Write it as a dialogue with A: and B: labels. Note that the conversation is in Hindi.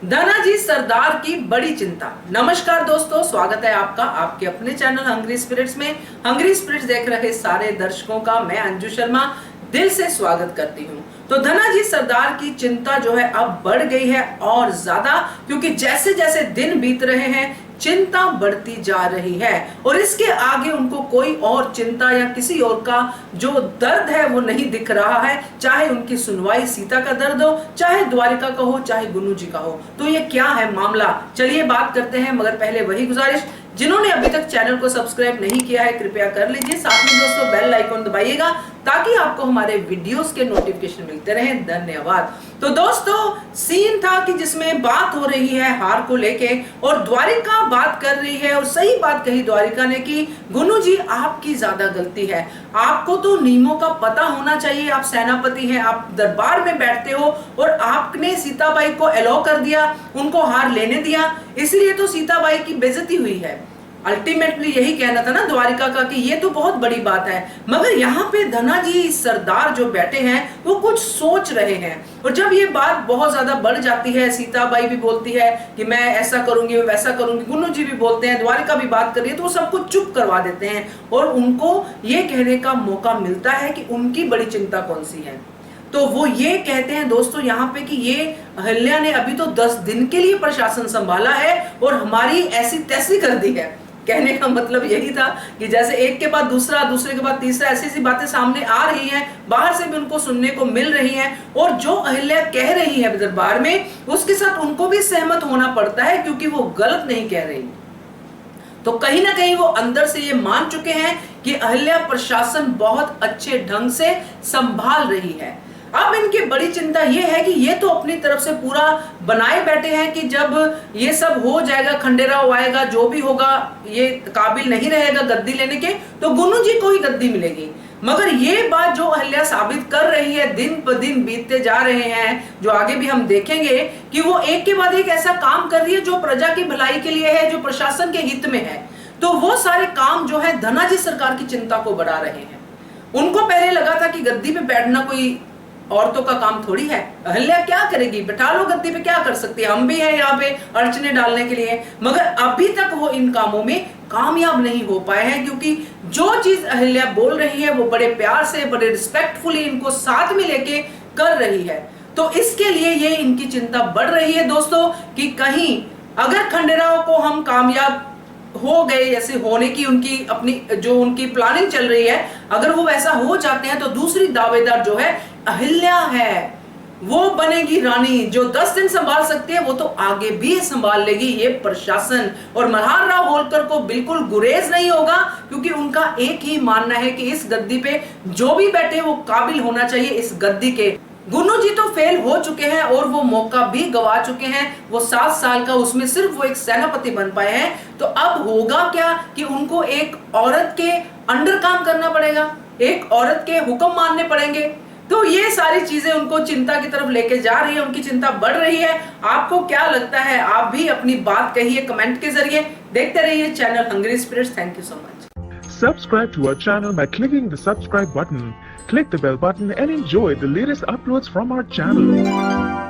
A: धनाजी सरदार की बड़ी चिंता। नमस्कार दोस्तों, स्वागत है आपका आपके अपने चैनल हंग्री स्पिरिट्स में। हंग्री स्पिरिट्स देख रहे सारे दर्शकों का मैं अंजू शर्मा दिल से स्वागत करती हूँ। तो धनाजी सरदार की चिंता जो है अब बढ़ गई है और ज्यादा, क्योंकि जैसे जैसे दिन बीत रहे हैं चिंता बढ़ती जा रही है और इसके आगे उनको कोई और चिंता या किसी और का जो दर्द है वो नहीं दिख रहा है। चाहे उनकी सुनवाई सीता का दर्द हो, चाहे द्वारिका का हो, चाहे गुन्नू जी का हो। तो ये क्या है मामला, चलिए बात करते हैं। मगर पहले वही गुजारिश, जिन्होंने अभी तक चैनल को सब्सक्राइब नहीं किया है कृपया कर लीजिए। साथ में दोस्तों बेल आइकॉन दबाइएगा ताकि आपको हमारे वीडियोस के नोटिफिकेशन मिलते रहें। धन्यवाद। तो दोस्तों सीन था कि जिसमें बात हो रही है हार को लेके और द्वारिका बात कर रही है और सही बात कही द्वारिका ने कि गुन्नू जी आपकी ज्यादा गलती है। आपको तो नियमों का पता होना चाहिए। आप सेनापति हैं, आप दरबार में बैठते हो और आपने सीताबाई को अलाउ कर दिया, उनको हार लेने दिया, इसलिए तो सीताबाई की बेइज्जती हुई है। अल्टीमेटली यही कहना था ना द्वारिका का कि ये तो बहुत बड़ी बात है। मगर यहाँ पे धनाजी सरदार जो बैठे हैं वो कुछ सोच रहे हैं और जब ये बात बहुत ज्यादा बढ़ जाती है, सीताबाई भी बोलती है कि मैं ऐसा करूंगी वैसा करूंगी, गुन्नू जी भी बोलते हैं, द्वारिका भी बात कर रही है, तो वो सब कुछ चुप करवा देते हैं और उनको ये कहने का मौका मिलता है कि उनकी बड़ी चिंता कौन सी है। तो वो ये कहते हैं दोस्तों यहाँ पे कि ये अहिल्या ने अभी तो 10 दिन के लिए प्रशासन संभाला है और हमारी ऐसी तैसी कर दी है। कहने का मतलब यही था कि जैसे एक के बाद दूसरा, दूसरे के बाद तीसरा, ऐसी ऐसी बातें सामने आ रही हैं, बाहर से भी उनको सुनने को मिल रही हैं और जो अहिल्या कह रही है दरबार में उसके साथ उनको भी सहमत होना पड़ता है क्योंकि वो गलत नहीं कह रही। तो कहीं ना कहीं वो अंदर से ये मान चुके हैं कि अहिल्या प्रशासन बहुत अच्छे ढंग से संभाल रही है। अब इनकी बड़ी चिंता ये है कि ये तो अपनी तरफ से पूरा बनाए बैठे हैं कि जब ये सब हो जाएगा, खंडेराव आएगा, जो भी होगा, ये काबिल नहीं रहेगा गद्दी लेने के, तो गुन्नू जी को ही गद्दी मिलेगी। मगर ये बात जो अहिल्या साबित कर रही है, दिन ब दिन बीतते जा रहे हैं, जो आगे भी हम देखेंगे कि वो एक के बाद एक ऐसा काम कर रही है जो प्रजा की भलाई के लिए है, जो प्रशासन के हित में है। तो वो सारे काम जो है धनाजी सरकार की चिंता को बढ़ा रहे हैं। उनको पहले लगा था कि गद्दी पे बैठना कोई औरतों का काम थोड़ी है, अहिल्या क्या करेगी, बैठा लो गद्दी पे, क्या कर सकती है, हम भी हैं यहाँ पे अड़चने डालने के लिए। मगर अभी तक वो इन कामों में कामयाब नहीं हो पाए हैं क्योंकि जो चीज अहिल्या बोल रही है वो बड़े प्यार से, बड़े रिस्पेक्टफुली इनको साथ में लेके कर रही है। तो इसके लिए ये इनकी चिंता बढ़ रही है दोस्तों कि कहीं अगर खंडेराव को हम कामयाब हो गए, जैसे होने की उनकी अपनी जो उनकी प्लानिंग चल रही है, अगर वो वैसा हो जाते हैं तो दूसरी दावेदार जो है अहिल्या है, वो बनेगी रानी। जो 10 दिन संभाल सकती है वो तो आगे भी संभाल लेगी ये प्रशासन। और मल्हार राव होलकर को बिल्कुल गुरेज नहीं होगा क्योंकि उनका एक ही मानना है कि इस गद्दी पे जो भी बैठे वो काबिल होना चाहिए इस गद्दी के। गुन्नू जी तो फेल हो चुके हैं और वो मौका भी गवा चुके हैं। वो 7 साल का, उसमें सिर्फ वो एक सेनापति बन पाए हैं। तो अब होगा क्या कि उनको एक औरत के अंडर काम करना पड़ेगा, एक औरत के हुक्म मानने पड़ेंगे। तो ये सारी चीजें उनको चिंता की तरफ लेके जा रही है, उनकी चिंता बढ़ रही है। आपको क्या लगता है, आप भी अपनी बात कहिए कमेंट के जरिए। देखते रहिए channel hungry spirits. Thank you so much.
B: Subscribe to our channel by clicking the subscribe button. Click the bell button and enjoy the latest uploads from our channel.